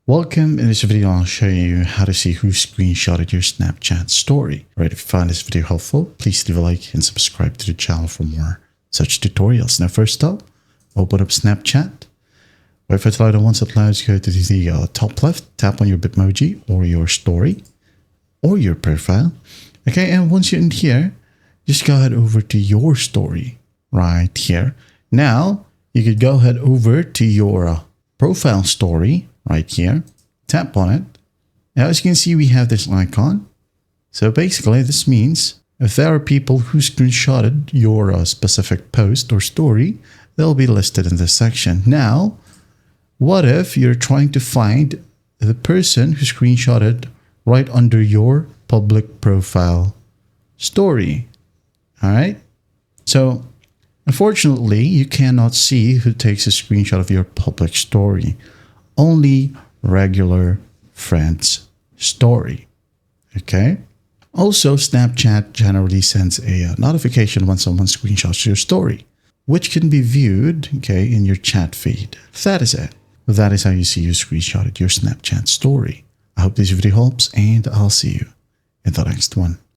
Welcome. In this video, I'll show you how to see who screenshotted your Snapchat story. Alright, if you find this video helpful, please leave a like and subscribe to the channel for more such tutorials. Now, first up, open up Snapchat. Wait for it to load, and once it loads, go to the top left, tap on your Bitmoji or your story or your profile. Okay, and once you're in here, just go ahead over to your story right here. Now, you could go ahead over to your profile story right here, tap on it. Now, as you can see, we have this icon. So basically, this means if there are people who screenshotted your specific post or story, they'll be listed in this section. Now, what if you're trying to find the person who screenshotted right under your public profile story? All right. So unfortunately, you cannot see who takes a screenshot of your public story. Only regular friends' story. Okay. Also, Snapchat generally sends a notification when someone screenshots your story, which can be viewed, okay, in your chat feed. That is it. That is how you see you screenshotted your Snapchat story. I hope this video helps, and I'll see you in the next one.